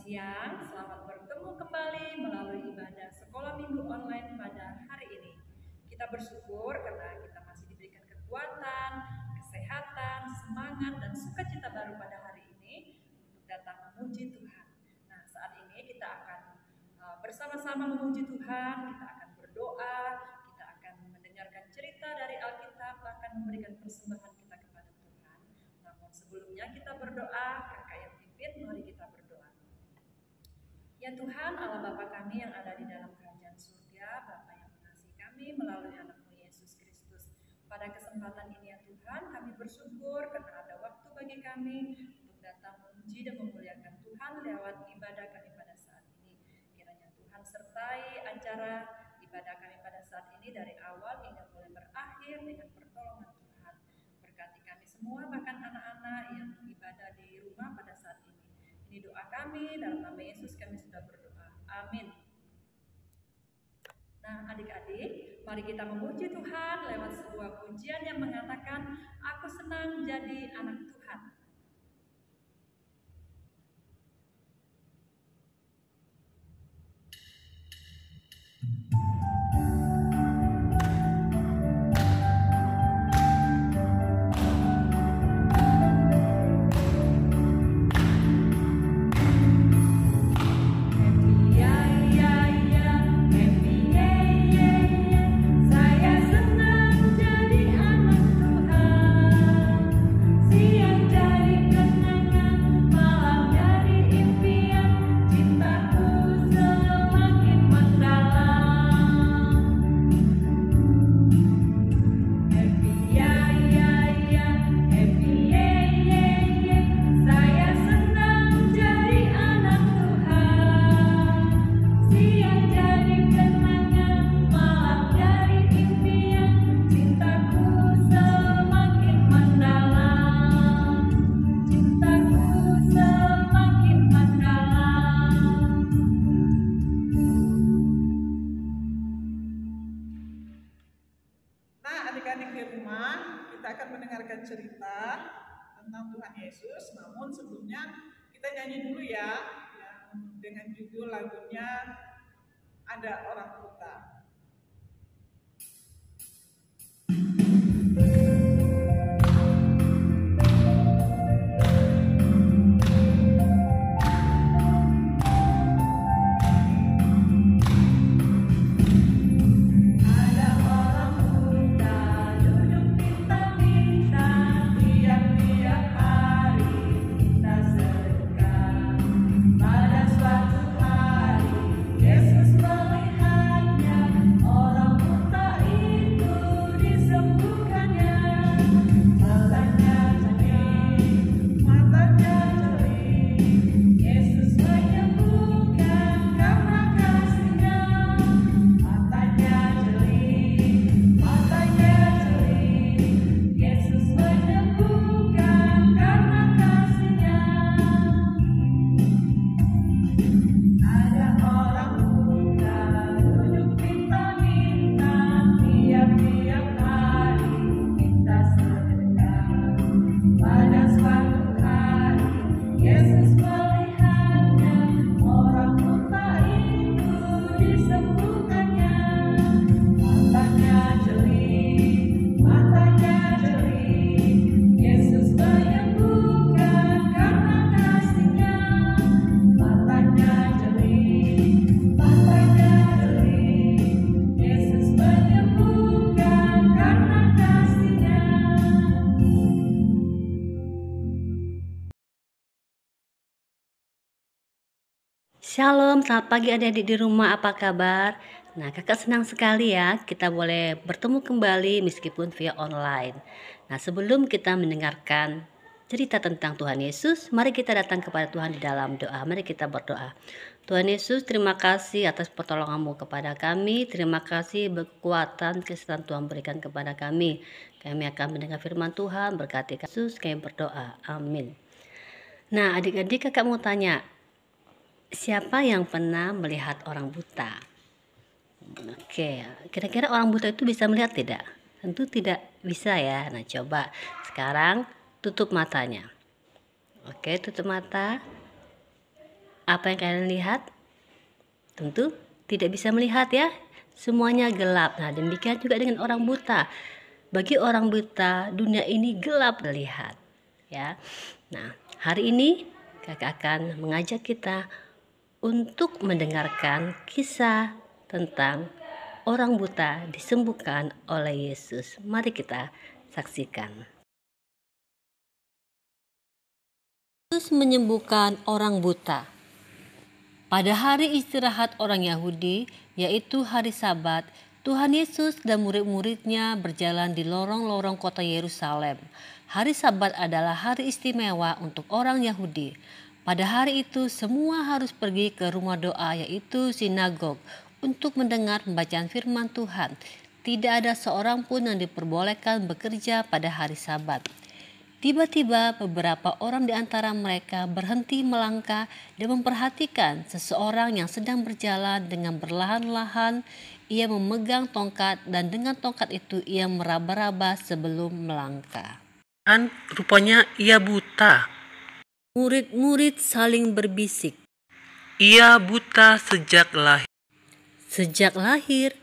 siang, selamat bertemu kembali melalui ibadah sekolah minggu online pada hari ini. Kita bersyukur karena kita masih diberikan kekuatan, kesehatan, semangat, dan sukacita baru pada hari ini untuk datang memuji Tuhan. Nah, saat ini kita akan bersama-sama memuji Tuhan, kita akan berdoa, kita akan mendengarkan cerita dari Alkitab, bahkan memberikan persembahan kita kepada Tuhan. Namun sebelumnya kita berdoa, kakak yang pimpin, mari kita berdoa. Ya Tuhan, Allah Bapa kami yang ada di dalam kerajaan surga, Bapa yang mengasihi kami melalui anak-Mu Yesus Kristus. Pada kesempatan ini ya Tuhan, kami bersyukur karena ada waktu bagi kami untuk datang memuji dan memuliakan Tuhan lewat ibadah kami pada saat ini. Kiranya Tuhan sertai acara ibadah kami pada saat ini dari awal hingga boleh berakhir dengan pertolongan Tuhan. Berkati kami semua, bahkan anak-anak yang ibadah di rumah pada saat ini. Ini doa kami, dalam nama Yesus kami sudah berdoa. Amin. Nah adik-adik, mari kita memuji Tuhan lewat sebuah pujian yang mengatakan, aku senang jadi anak Tuhan. Cerita tentang Tuhan Yesus, namun sebelumnya kita nyanyi dulu ya, dengan judul lagunya Ada Orang Buta. Shalom, selamat pagi adik-adik di rumah, apa kabar? Nah, kakak senang sekali ya kita boleh bertemu kembali meskipun via online. Nah, sebelum kita mendengarkan cerita tentang Tuhan Yesus, mari kita datang kepada Tuhan di dalam doa. Mari kita berdoa. Tuhan Yesus, terima kasih atas pertolongan-Mu kepada kami. Terima kasih kekuatan kesehatan Tuhan berikan kepada kami. Kami akan mendengar firman Tuhan, berkati Yesus, kami berdoa. Amin. Nah, adik-adik, kakak mau tanya, siapa yang pernah melihat orang buta? Oke, kira-kira orang buta itu bisa melihat tidak? Tentu tidak bisa ya. Nah, coba sekarang tutup matanya. Oke, tutup mata. Apa yang kalian lihat? Tentu tidak bisa melihat ya. Semuanya gelap. Nah, demikian juga dengan orang buta. Bagi orang buta, dunia ini gelap terlihat. Ya. Nah, hari ini kakak akan mengajak kita untuk mendengarkan kisah tentang orang buta disembuhkan oleh Yesus. Mari kita saksikan. Yesus menyembuhkan orang buta. Pada hari istirahat orang Yahudi, yaitu hari Sabat, Tuhan Yesus dan murid-muridnya berjalan di lorong-lorong kota Yerusalem. Hari Sabat adalah hari istimewa untuk orang Yahudi. Pada hari itu semua harus pergi ke rumah doa, yaitu sinagog, untuk mendengar pembacaan firman Tuhan. Tidak ada seorang pun yang diperbolehkan bekerja pada hari Sabat. Tiba-tiba beberapa orang di antara mereka berhenti melangkah dan memperhatikan seseorang yang sedang berjalan dengan perlahan-lahan. Ia memegang tongkat dan dengan tongkat itu ia meraba-raba sebelum melangkah. Dan rupanya ia buta. Murid-murid saling berbisik. Ia buta sejak lahir. Sejak lahir,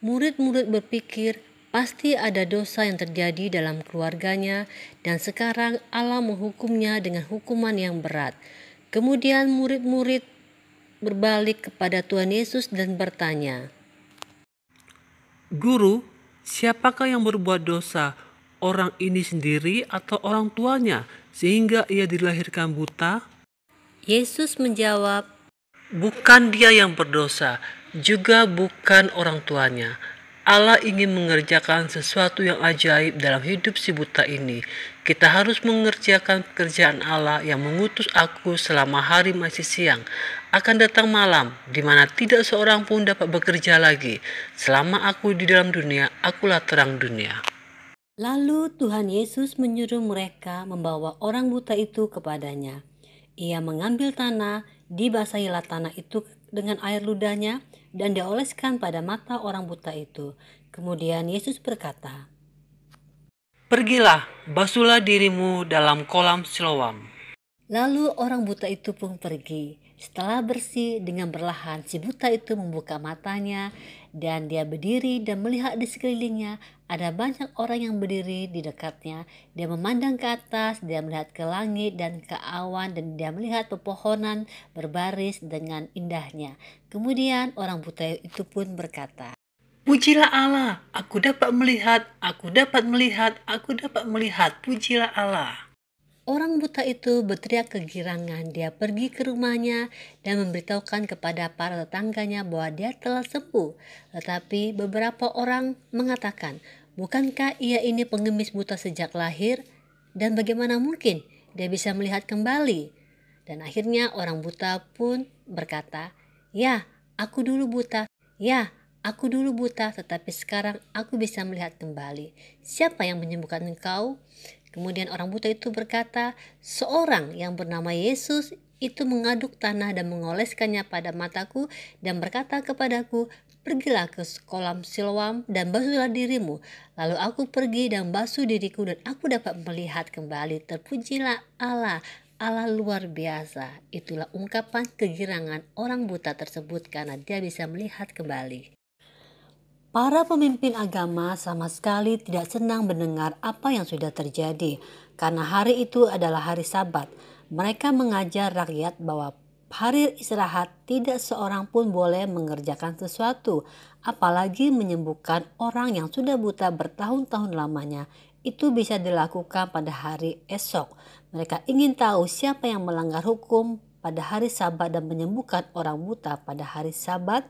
murid-murid berpikir pasti ada dosa yang terjadi dalam keluarganya dan sekarang Allah menghukumnya dengan hukuman yang berat. Kemudian murid-murid berbalik kepada Tuhan Yesus dan bertanya, Guru, siapakah yang berbuat dosa? Orang ini sendiri atau orang tuanya sehingga ia dilahirkan buta? Yesus menjawab, Bukan dia yang berdosa, juga bukan orang tuanya. Allah ingin mengerjakan sesuatu yang ajaib dalam hidup si buta ini. Kita harus mengerjakan pekerjaan Allah yang mengutus aku selama hari masih siang. Akan datang malam, di mana tidak seorang pun dapat bekerja lagi. Selama aku di dalam dunia, akulah terang dunia. Lalu Tuhan Yesus menyuruh mereka membawa orang buta itu kepadanya. Ia mengambil tanah, dibasahilah tanah itu dengan air ludahnya dan dioleskan pada mata orang buta itu. Kemudian Yesus berkata, Pergilah, basuhlah dirimu dalam kolam Siloam. Lalu orang buta itu pun pergi. Setelah bersih, dengan perlahan si buta itu membuka matanya dan dia berdiri dan melihat di sekelilingnya. Ada banyak orang yang berdiri di dekatnya. Dia memandang ke atas, dia melihat ke langit dan ke awan dan dia melihat pepohonan berbaris dengan indahnya. Kemudian orang buta itu pun berkata, Pujilah Allah, aku dapat melihat, aku dapat melihat, aku dapat melihat, pujilah Allah. Orang buta itu berteriak kegirangan. Dia pergi ke rumahnya dan memberitahukan kepada para tetangganya bahwa dia telah sembuh. Tetapi beberapa orang mengatakan, bukankah ia ini pengemis buta sejak lahir? Dan bagaimana mungkin dia bisa melihat kembali? Dan akhirnya orang buta pun berkata, Ya, aku dulu buta. Ya, aku dulu buta, tetapi sekarang aku bisa melihat kembali. Siapa yang menyembuhkan engkau? Kemudian orang buta itu berkata, seorang yang bernama Yesus itu mengaduk tanah dan mengoleskannya pada mataku dan berkata kepadaku, pergilah ke kolam Siloam dan basuhlah dirimu. Lalu aku pergi dan basuh diriku dan aku dapat melihat kembali. Terpujilah Allah, Allah luar biasa. Itulah ungkapan kegirangan orang buta tersebut karena dia bisa melihat kembali. Para pemimpin agama sama sekali tidak senang mendengar apa yang sudah terjadi karena hari itu adalah hari Sabat. Mereka mengajar rakyat bahwa hari istirahat tidak seorang pun boleh mengerjakan sesuatu, apalagi menyembuhkan orang yang sudah buta bertahun-tahun lamanya. Itu bisa dilakukan pada hari esok. Mereka ingin tahu siapa yang melanggar hukum pada hari Sabat dan menyembuhkan orang buta pada hari Sabat.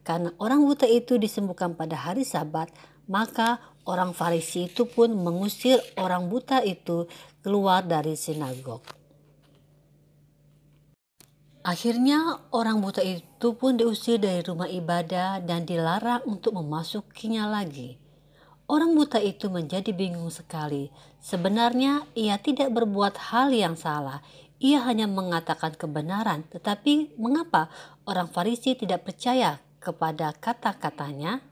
Karena orang buta itu disembuhkan pada hari Sabat, maka orang Farisi itu pun mengusir orang buta itu keluar dari sinagog. Akhirnya orang buta itu pun diusir dari rumah ibadah dan dilarang untuk memasukinya lagi. Orang buta itu menjadi bingung sekali. Sebenarnya ia tidak berbuat hal yang salah. Ia hanya mengatakan kebenaran. Tetapi mengapa orang Farisi tidak percaya kepada kata-katanya?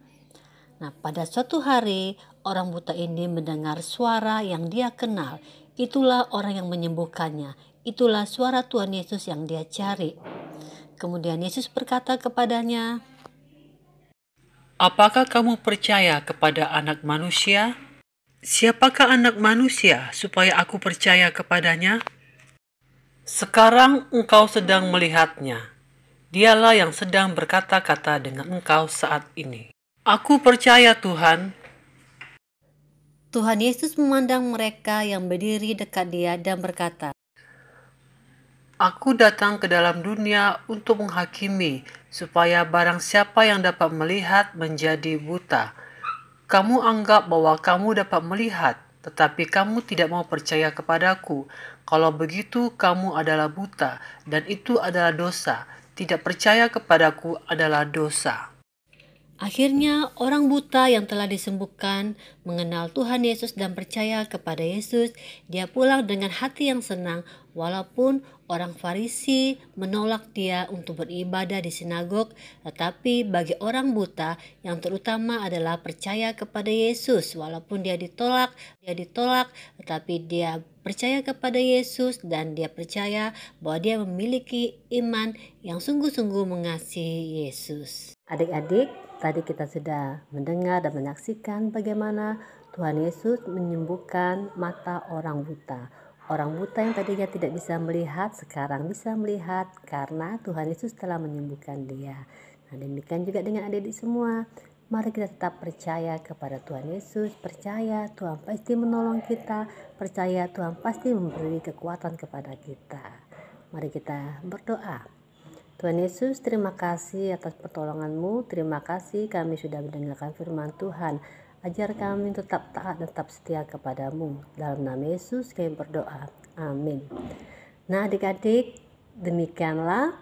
Nah, pada suatu hari orang buta ini mendengar suara yang dia kenal. Itulah orang yang menyembuhkannya. Itulah suara Tuhan Yesus yang dia cari. Kemudian Yesus berkata kepadanya, "Apakah kamu percaya kepada Anak Manusia? Siapakah Anak Manusia supaya aku percaya kepadanya? Sekarang engkau sedang melihatnya. Dialah yang sedang berkata-kata dengan engkau saat ini." "Aku percaya, Tuhan." Tuhan Yesus memandang mereka yang berdiri dekat dia dan berkata, "Aku datang ke dalam dunia untuk menghakimi, supaya barang siapa yang dapat melihat menjadi buta. Kamu anggap bahwa kamu dapat melihat, tetapi kamu tidak mau percaya kepadaku. Kalau begitu, kamu adalah buta, dan itu adalah dosa. Tidak percaya kepadaku adalah dosa." Akhirnya orang buta yang telah disembuhkan mengenal Tuhan Yesus dan percaya kepada Yesus. Dia pulang dengan hati yang senang walaupun orang Farisi menolak dia untuk beribadah di sinagog. Tetapi bagi orang buta yang terutama adalah percaya kepada Yesus walaupun dia ditolak, tetapi dia percaya kepada Yesus dan dia percaya bahwa dia memiliki iman yang sungguh-sungguh mengasihi Yesus. Adik-adik, tadi kita sudah mendengar dan menyaksikan bagaimana Tuhan Yesus menyembuhkan mata orang buta. Orang buta yang tadinya tidak bisa melihat, sekarang bisa melihat karena Tuhan Yesus telah menyembuhkan dia. Nah, demikian juga dengan adik-adik semua. Mari kita tetap percaya kepada Tuhan Yesus, percaya Tuhan pasti menolong kita, percaya Tuhan pasti memberi kekuatan kepada kita. Mari kita berdoa. Tuhan Yesus, terima kasih atas pertolongan-Mu. Terima kasih kami sudah mendengarkan firman Tuhan. Ajar kami tetap taat dan tetap setia kepada-Mu. Dalam nama Yesus kami berdoa. Amin. Nah adik-adik, demikianlah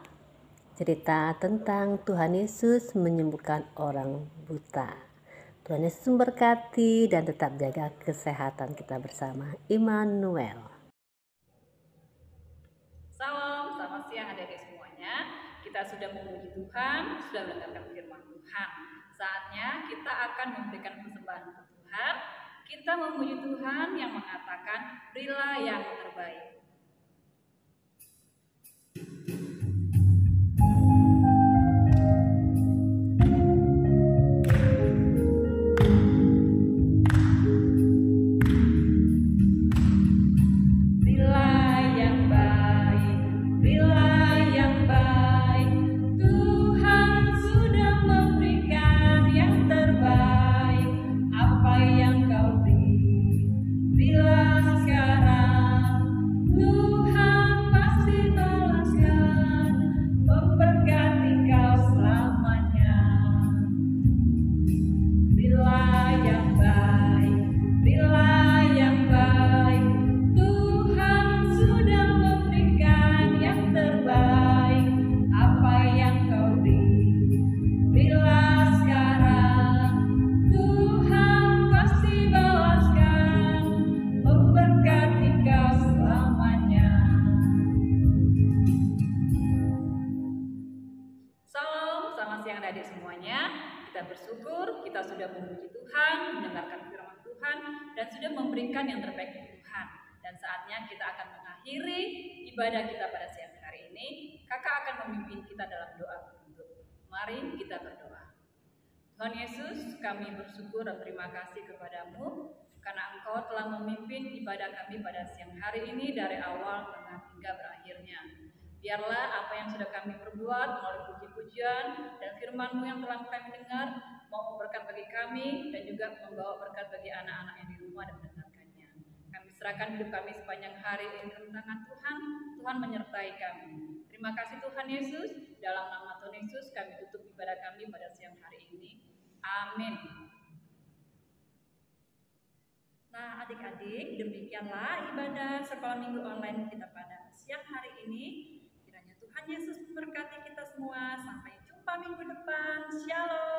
cerita tentang Tuhan Yesus menyembuhkan orang buta. Tuhan Yesus memberkati dan tetap jaga kesehatan kita bersama. Immanuel. Salam, selamat siang adik-adik semuanya. Kita sudah memuji Tuhan, sudah mendengarkan firman Tuhan. Saatnya kita akan memberikan persembahan untuk Tuhan. Kita memuji Tuhan yang mengatakan, berilah yang terbaik. Adik-adik semuanya, kita bersyukur kita sudah memuji Tuhan, mendengarkan firman Tuhan, dan sudah memberikan yang terbaik untuk Tuhan. Dan saatnya kita akan mengakhiri ibadah kita pada siang hari ini. Kakak akan memimpin kita dalam doa penutup. Mari kita berdoa. Tuhan Yesus, kami bersyukur dan terima kasih kepadamu karena Engkau telah memimpin ibadah kami pada siang hari ini dari awal, tengah, hingga berakhirnya. Biarlah apa yang sudah kami perbuat melalui puji-pujian dan firman-Mu yang telah kami dengar mau berkat bagi kami dan juga membawa berkat bagi anak-anak yang di rumah dan mendengarkannya. Kami serahkan hidup kami sepanjang hari ini ke tangan Tuhan. Tuhan menyertai kami. Terima kasih Tuhan Yesus. Dalam nama Tuhan Yesus kami tutup ibadah kami pada siang hari ini. Amin. Nah adik-adik, demikianlah ibadah sekolah minggu online kita pada siang hari ini. Tuhan Yesus memberkati kita semua. Sampai jumpa minggu depan. Shalom.